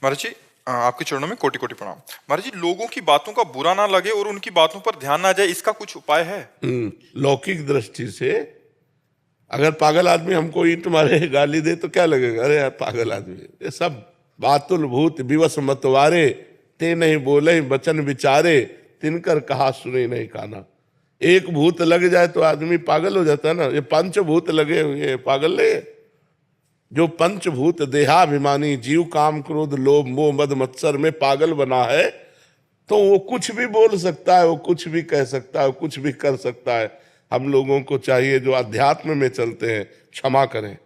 महाराज जी, आपके चरणों में कोटि कोटि प्रणाम। महाराज जी, लोगों की बातों का बुरा ना लगे और उनकी बातों पर ध्यान ना जाए, इसका कुछ उपाय है? लौकिक दृष्टि से अगर पागल आदमी हमको ईंट मारे गाली दे तो क्या लगेगा, अरे यार पागल आदमी। ये सब बातुल भूत विवश मतवारे, ते नहीं बोले बचन विचारे, तिनकर कहा सुने नहीं काना। एक भूत लग जाए तो आदमी पागल हो जाता है ना। ये पंचभूत लगे हुए पागल नहीं है। जो पंचभूत देहाभिमानी जीव काम क्रोध लोभ मोह मद मत्सर में पागल बना है, तो वो कुछ भी बोल सकता है, वो कुछ भी कह सकता है, वो कुछ भी कर सकता है। हम लोगों को चाहिए जो अध्यात्म में चलते हैं क्षमा करें,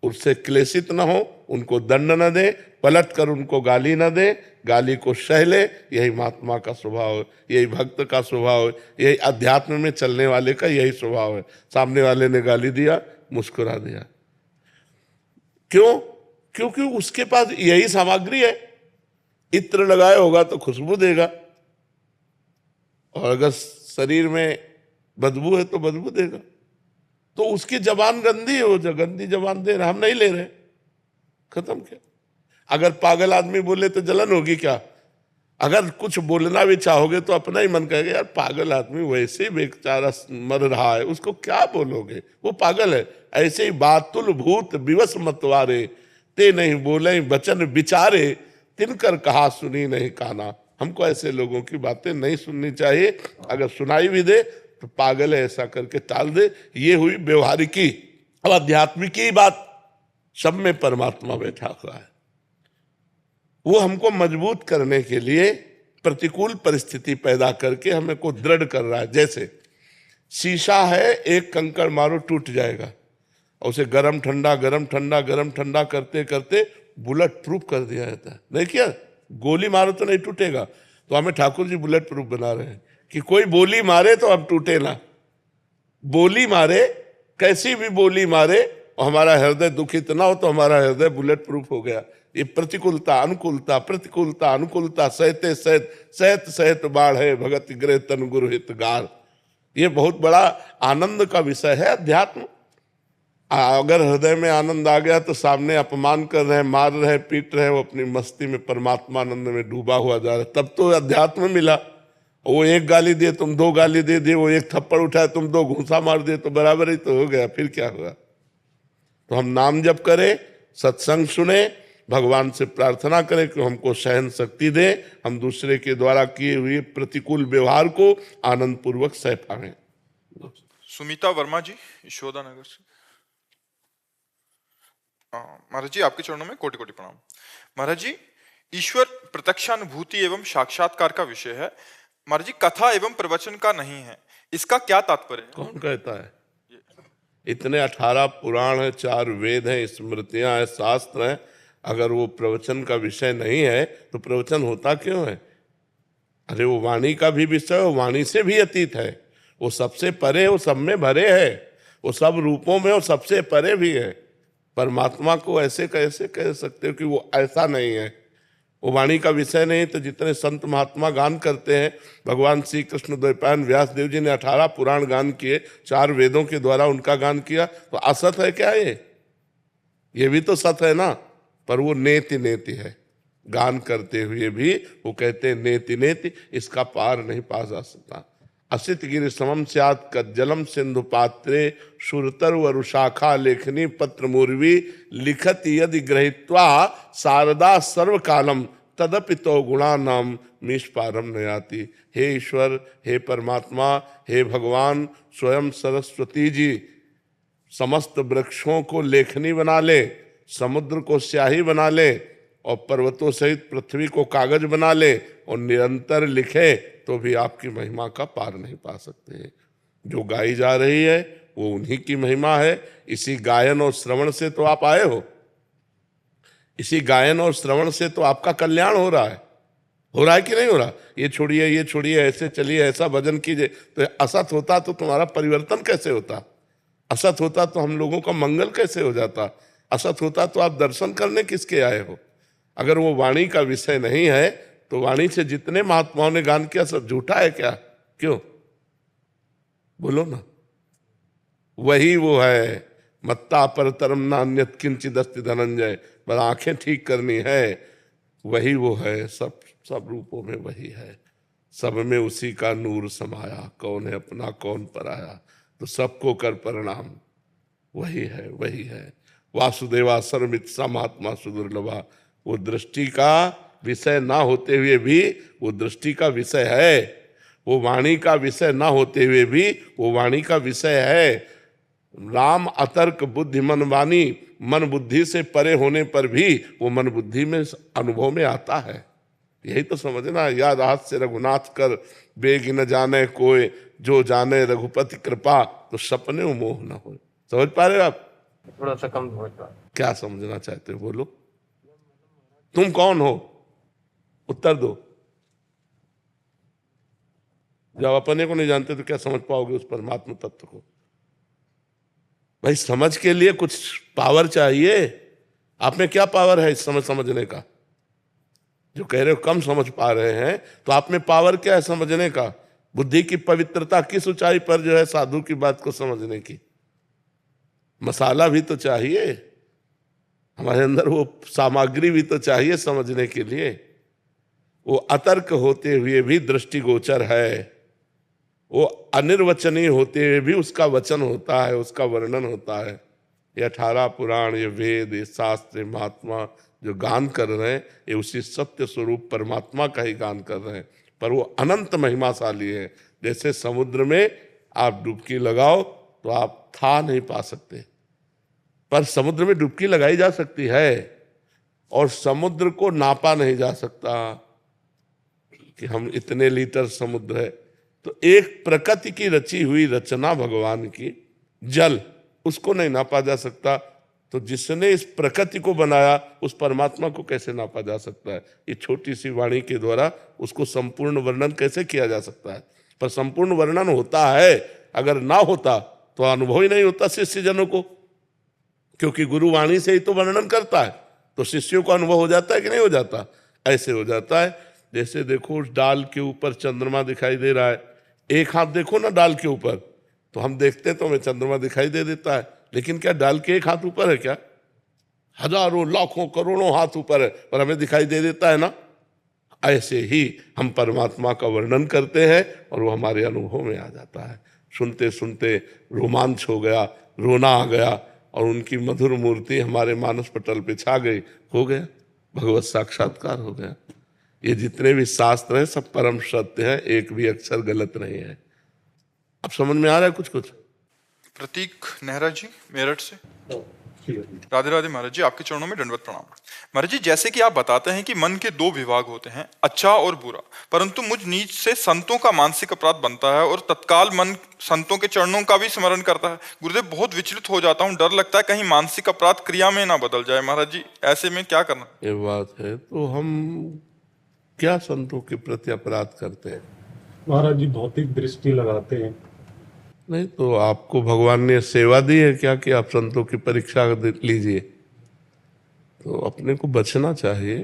उससे क्लेशित न हो, उनको दंड न दे, पलट कर उनको गाली न दे, गाली को सह ले। यही महात्मा का स्वभाव है, यही भक्त का स्वभाव है, यही अध्यात्म में चलने वाले का यही स्वभाव है। सामने वाले ने गाली दिया, मुस्कुरा दिया। क्यों? क्योंकि उसके पास यही सामग्री है। इत्र लगाया होगा तो खुशबू देगा, और अगर शरीर में बदबू है तो बदबू देगा। तो उसकी जबान गंदी है, वो गंदी जबान दे रहा, हम नहीं ले रहे, खत्म क्या। अगर पागल आदमी बोले तो जलन होगी क्या? अगर कुछ बोलना भी चाहोगे तो अपना ही मन कहेगा यार पागल आदमी वैसे ही बेचारा मर रहा है, उसको क्या बोलोगे, वो पागल है। ऐसे ही बातुल भूत विवश मतवारे, ते नहीं बोले बचन विचारे, तिनकर कहा सुनी नहीं काना। हमको ऐसे लोगों की बातें नहीं सुननी चाहिए। अगर सुनाई भी दे तो पागल है ऐसा करके टाल दे। ये हुई व्यवहारिकी। अब आध्यात्मिकी बात, सब में परमात्मा बैठा हुआ है। वो हमको मजबूत करने के लिए प्रतिकूल परिस्थिति पैदा करके हमें को दृढ़ कर रहा है। जैसे शीशा है, एक कंकड़ मारो टूट जाएगा, और उसे गरम ठंडा गरम ठंडा गरम ठंडा करते करते बुलेट प्रूफ कर दिया जाता है। नहीं किया? गोली मारो तो नहीं टूटेगा। तो हमें ठाकुर जी बुलेट प्रूफ बना रहे हैं कि कोई बोली मारे तो अब टूटे ना। बोली मारे, कैसी भी बोली मारे, और हमारा हृदय दुखित ना हो तो हमारा हृदय बुलेट प्रूफ हो गया। ये प्रतिकूलता अनुकूलता प्रतिकूलता अनुकूलता सहते सहत सहत सहत बाढ़ है भगत गृह तन गुरु हित गार। ये बहुत बड़ा आनंद का विषय है अध्यात्म। अगर हृदय में आनंद आ गया तो सामने अपमान कर रहे हैं, मार रहे हैं, पीट रहे हैं, वो अपनी मस्ती में परमात्मा आनंद में डूबा हुआ जा रहा है, तब तो अध्यात्म मिला। वो एक गाली दिए तुम दो गाली दे दिए, वो एक थप्पड़ उठाए तुम दो घूंसा मार दिए, तो बराबर ही तो हो गया। फिर क्या हुआ? तो हम नाम जप करें, सत्संग सुने, भगवान से प्रार्थना करें कि हमको सहन शक्ति दे, हम दूसरे के द्वारा किए हुए प्रतिकूल व्यवहार को आनंद पूर्वक सह पाएं। सुमिता वर्मा जी, यशोदा नगर से। महाराज जी, आपके चरणों में कोटि कोटि प्रणाम। महाराज जी, ईश्वर प्रत्यक्षानुभूति एवं साक्षात्कार का विषय है, महाराज जी कथा एवं प्रवचन का नहीं है, इसका क्या तात्पर्य है? कौन कहता है? इतने 18 पुराण है, 4 वेद हैं, स्मृतियां हैं, शास्त्र हैं। अगर वो प्रवचन का विषय नहीं है तो प्रवचन होता क्यों है? अरे वो वाणी का भी विषय, वो वाणी से भी अतीत है, वो सबसे परे, वो सब में भरे है, वो सब रूपों में वो सबसे परे भी है। परमात्मा को ऐसे कैसे कह सकते हो कि वो ऐसा नहीं है? वो वाणी का विषय नहीं। तो जितने संत महात्मा गान करते हैं, भगवान श्री कृष्ण द्वैपायन व्यास देव जी ने 18 पुराण गान किए, 4 वेदों के द्वारा उनका गान किया, तो असत है क्या ये भी तो सत है ना। पर वो नेति नेति है, गान करते हुए भी वो कहते हैं नेति नेति, इसका पार नहीं पा जा सकता। असित गिरि समम स्यात् कज्जलम सिंधु पात्रे, सुरतर वरुशाखा लेखनी पत्र मूर्वी, लिखत यदि ग्रहीत्वा शारदा सर्वकालम, तदपि तो गुणानाम निष्पारम नयाति। हे ईश्वर, हे परमात्मा, हे भगवान, स्वयं सरस्वती जी समस्त वृक्षों को लेखनी बना ले, समुद्र को स्याही बना ले, और पर्वतों सहित पृथ्वी को कागज बना ले, और निरंतर लिखे, तो भी आपकी महिमा का पार नहीं पा सकते हैं। जो गाई जा रही है वो उन्हीं की महिमा है। इसी गायन और श्रवण से तो आप आए हो, इसी गायन और श्रवण से तो आपका कल्याण हो रहा है कि नहीं हो रहा? ये छोड़िए, ऐसे चलिए, ऐसा भजन कीजिए। तो असत होता तो तुम्हारा परिवर्तन कैसे होता? असत होता तो हम लोगों का मंगल कैसे हो जाता? असत होता तो आप दर्शन करने किसके आए हो? अगर वो वाणी का विषय नहीं है तो वाणी से जितने महात्माओं ने गान किया सब झूठा है क्या? क्यों? बोलो ना। वही वो है, मत्ता परतरम नान्यत किंचिदस्ति धनंजय। बस आंखें ठीक करनी है, वही वो है, सब सब रूपों में वही है, सब में उसी का नूर समाया, कौन है अपना कौन पराया, तो सबको कर प्रणाम, वही है वही है। वासुदेवा सर्वमित समात्मा सुदुर्लभा, वो दृष्टि का विषय ना होते हुए भी वो दृष्टि का विषय है, वो वाणी का विषय ना होते हुए भी वो वाणी का विषय है। राम अतर्क बुद्धि मन वाणी, मन बुद्धि से परे होने पर भी वो मन बुद्धि में अनुभव में आता है। यही तो समझना, याद हास्य रघुनाथ कर, बेग न जाने कोई, जो जाने रघुपति कृपा, तो सपने मोह न हो। समझ पा रहे हो आप? थोड़ा सा कम समझ पा। क्या समझना चाहते हो, बोलो। तुम कौन हो, उत्तर दो। जब अपने को नहीं जानते तो क्या समझ पाओगे उस परमात्मा तत्व को? भाई समझ के लिए कुछ पावर चाहिए। आप में क्या पावर है इस समय समझने का? जो कह रहे हो कम समझ पा रहे हैं, तो आप में पावर क्या है समझने का? बुद्धि की पवित्रता किस ऊंचाई पर जो है साधु की बात को समझने की? मसाला भी तो चाहिए, हमारे अंदर वो सामग्री भी तो चाहिए समझने के लिए। वो अतर्क होते हुए भी दृष्टिगोचर है, वो अनिर्वचनीय होते हुए भी उसका वचन होता है, उसका वर्णन होता है। ये 18 पुराण, ये वेद, ये शास्त्र, महात्मा जो गान कर रहे हैं, ये उसी सत्य स्वरूप परमात्मा का ही गान कर रहे हैं, पर वो अनंत महिमाशाली है। जैसे समुद्र में आप डुबकी लगाओ तो आप था नहीं पा सकते, पर समुद्र में डुबकी लगाई जा सकती है, और समुद्र को नापा नहीं जा सकता कि हम इतने लीटर समुद्र है। तो एक प्रकृति की रची हुई रचना भगवान की, जल, उसको नहीं नापा जा सकता, तो जिसने इस प्रकृति को बनाया उस परमात्मा को कैसे नापा जा सकता है? ये छोटी सी वाणी के द्वारा उसको संपूर्ण वर्णन कैसे किया जा सकता है? पर संपूर्ण वर्णन होता है, अगर ना होता तो अनुभव ही नहीं होता शिष्य जनों को, क्योंकि गुरु वाणी से ही तो वर्णन करता है, तो शिष्यों को अनुभव हो जाता है कि नहीं हो जाता? ऐसे हो जाता है। जैसे देखो उस डाल के ऊपर चंद्रमा दिखाई दे रहा है, एक हाथ देखो ना डाल के ऊपर, तो हम देखते तो हमें चंद्रमा दिखाई दे देता है, लेकिन क्या डाल के एक हाथ ऊपर है क्या? हजारों लाखों करोड़ों हाथ ऊपर है, पर हमें दिखाई दे देता है ना। ऐसे ही हम परमात्मा का वर्णन करते हैं और वो हमारे अनुभव में आ जाता है। सुनते सुनते रोमांच हो गया, रोना आ गया, और उनकी मधुर मूर्ति हमारे मानस पटल पे छा गई, हो गया भगवत साक्षात्कार हो गया। ये जितने भी शास्त्र हैं सब परम सत्य है, एक भी अक्षर गलत नहीं है। अब समझ में आ रहा है कुछ कुछ? प्रतीक नेहरा जी मेरठ से। राधे राधे महाराज जी, आपके चरणों में दंडवत प्रणाम। महाराज जी, जैसे कि आप बताते हैं कि मन के 2 विभाग होते हैं, अच्छा और बुरा, परंतु मुझ नीच से संतों का मानसिक अपराध बनता है और तत्काल मन संतों के चरणों का भी स्मरण करता है। गुरुदेव, बहुत विचलित हो जाता हूँ, डर लगता है कहीं मानसिक अपराध क्रिया में ना बदल जाए। महाराज जी, ऐसे में क्या करना? ये बात है, तो हम क्या संतों के प्रति अपराध करते हैं? महाराज जी भौतिक दृष्टि लगाते हैं। नहीं तो आपको भगवान ने सेवा दी है क्या कि आप संतों की परीक्षा लीजिए? तो अपने को बचना चाहिए।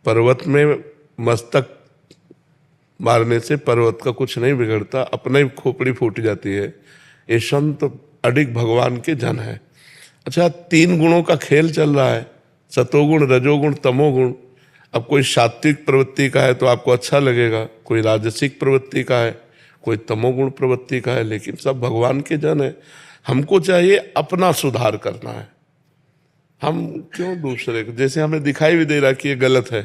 पर्वत में मस्तक मारने से पर्वत का कुछ नहीं बिगड़ता, अपना ही खोपड़ी फूट जाती है। ये संत अडिग भगवान के जन है। अच्छा, 3 गुणों का खेल चल रहा है, सतोगुण, रजोगुण, तमोगुण। अब कोई सात्विक प्रवृत्ति का है तो आपको अच्छा लगेगा, कोई राजसिक प्रवृत्ति का है, कोई तमोगुण प्रवृत्ति का है, लेकिन सब भगवान के जन है। हमको चाहिए अपना सुधार करना है। हम क्यों दूसरे को, जैसे हमें दिखाई भी दे रहा कि ये गलत है,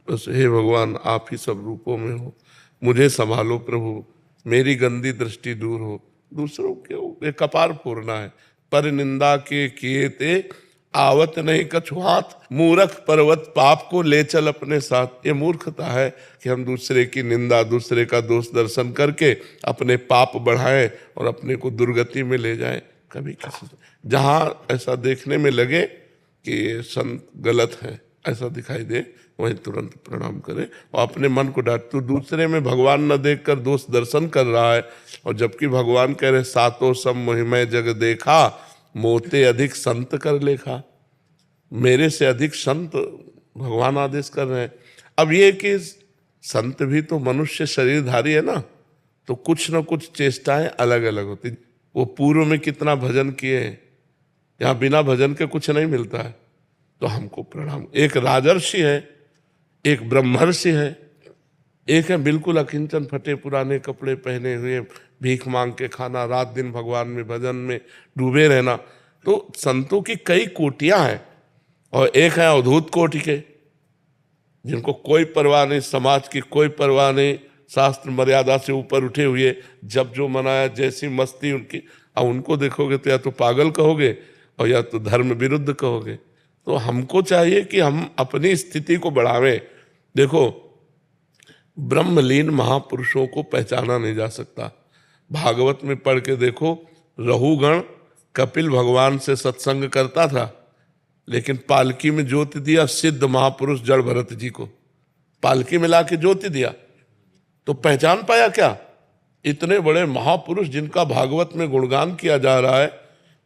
बस हे भगवान आप ही सब रूपों में हो, मुझे संभालो प्रभु, मेरी गंदी दृष्टि दूर हो। दूसरों के कपार फोड़ना है। पर निंदा के किए ते आवत नहीं कछु हाथ, मूर्ख पर्वत पाप को ले चल अपने साथ। ये मूर्खता है कि हम दूसरे की निंदा, दूसरे का दोष दर्शन करके अपने पाप बढ़ाएं और अपने को दुर्गति में ले जाएं। कभी किसी जहाँ ऐसा देखने में लगे कि ये संत गलत है, ऐसा दिखाई दे, वहीं तुरंत प्रणाम करे और अपने मन को डांट। तो दूसरे में भगवान न देखकर दोष दर्शन कर रहा है, और जबकि भगवान कह रहे सातों सब मोहिमय जग देखा, मोते अधिक संत कर लेखा। मेरे से अधिक संत भगवान आदेश कर रहे हैं। अब ये कि संत भी तो मनुष्य शरीरधारी है ना, तो कुछ न कुछ चेष्टाएं अलग अलग होती। वो पूर्व में कितना भजन किए हैं, यहाँ बिना भजन के कुछ नहीं मिलता है। तो हमको प्रणाम। एक राजर्षि है, एक ब्रह्मर्षि है, एक है बिल्कुल अकिंचन, फटे पुराने कपड़े पहने हुए, भीख मांग के खाना, रात दिन भगवान में भजन में डूबे रहना। तो संतों की कई कोटियां हैं। और एक है अवधूत कोटि के, जिनको कोई परवाह नहीं, समाज की कोई परवाह नहीं, शास्त्र मर्यादा से ऊपर उठे हुए, जब जो मनाया जैसी मस्ती उनकी। अब उनको देखोगे तो या तो पागल कहोगे और या तो धर्म विरुद्ध कहोगे। तो हमको चाहिए कि हम अपनी स्थिति को बढ़ावें। देखो, ब्रह्मलीन महापुरुषों को पहचाना नहीं जा सकता। भागवत में पढ़ के देखो, रहुगण कपिल भगवान से सत्संग करता था, लेकिन पालकी में ज्योति दिया सिद्ध महापुरुष जड़ भरत जी को, पालकी में लाके ज्योति दिया, तो पहचान पाया क्या? इतने बड़े महापुरुष जिनका भागवत में गुणगान किया जा रहा है,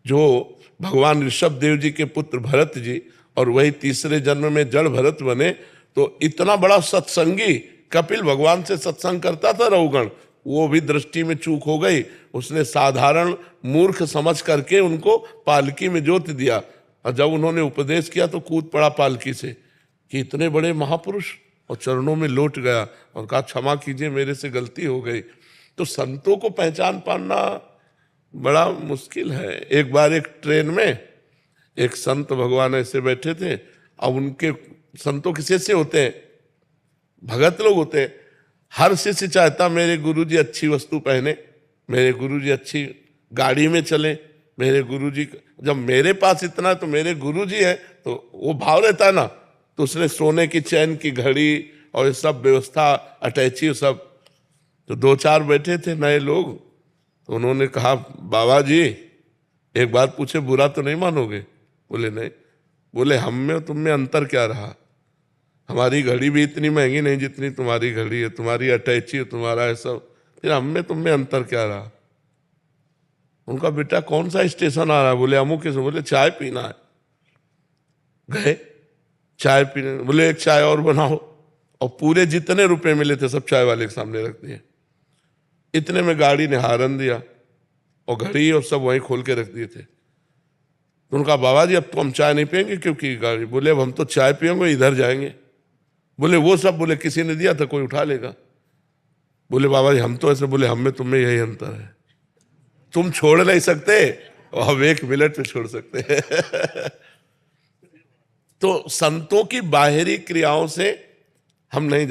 जो भगवान ऋषभ देव जी के पुत्र भरत जी, और वही तीसरे जन्म में जड़ भरत बने। तो इतना बड़ा सत्संगी कपिल भगवान से सत्संग करता था रहुगण, वो भी दृष्टि में चूक हो गई। उसने साधारण मूर्ख समझ करके उनको पालकी में ज्योति दिया, और जब उन्होंने उपदेश किया तो कूद पड़ा पालकी से कि इतने बड़े महापुरुष, और चरणों में लौट गया और कहा क्षमा कीजिए, मेरे से गलती हो गई। तो संतों को पहचान पाना बड़ा मुश्किल है। एक बार एक ट्रेन में एक संत भगवान ऐसे बैठे थे, अब उनके संतों के शिष्य होते हैं, भगत लोग होते हैं, हर शिष्य चाहता मेरे गुरुजी अच्छी वस्तु पहने, मेरे गुरुजी अच्छी गाड़ी में चले, मेरे गुरुजी, जब मेरे पास इतना तो मेरे गुरुजी है, तो वो भाव रहता है ना। तो उसने सोने की चैन की घड़ी और ये सब व्यवस्था, अटैची सब। तो दो चार बैठे थे नए लोग, तो उन्होंने कहा बाबा जी एक बात पूछे, बुरा तो नहीं मानोगे? बोले नहीं। बोले हम में और तुम में अंतर क्या रहा? हमारी घड़ी भी इतनी महंगी नहीं जितनी तुम्हारी घड़ी है, तुम्हारी अटैची है, तुम्हारा है सब, फिर हम में तुम में अंतर क्या रहा? उनका बेटा कौन सा स्टेशन आ रहा है? बोले अमुक के। बोले चाय पीना है। गए चाय पीने, बोले एक चाय और बनाओ, और पूरे जितने रुपए मिले थे सब चाय वाले के सामने रख दिए। इतने में गाड़ी ने हारन दिया और घड़ी और सब वहीं खोल के रख दिए थे। तो उनका बाबा जी अब तो हम चाय नहीं पियेंगे क्योंकि गाड़ी। बोले अब हम तो चाय पियेंगे, इधर जाएंगे। बोले वो सब? बोले किसी ने दिया था, कोई उठा लेगा। बोले बाबा जी हम तो ऐसे। बोले हम में तुम में यही अंतर है, तुम छोड़ नहीं सकते और हम 1 मिनट में छोड़ सकते हैं। तो संतों की बाहरी क्रियाओं से हम नहीं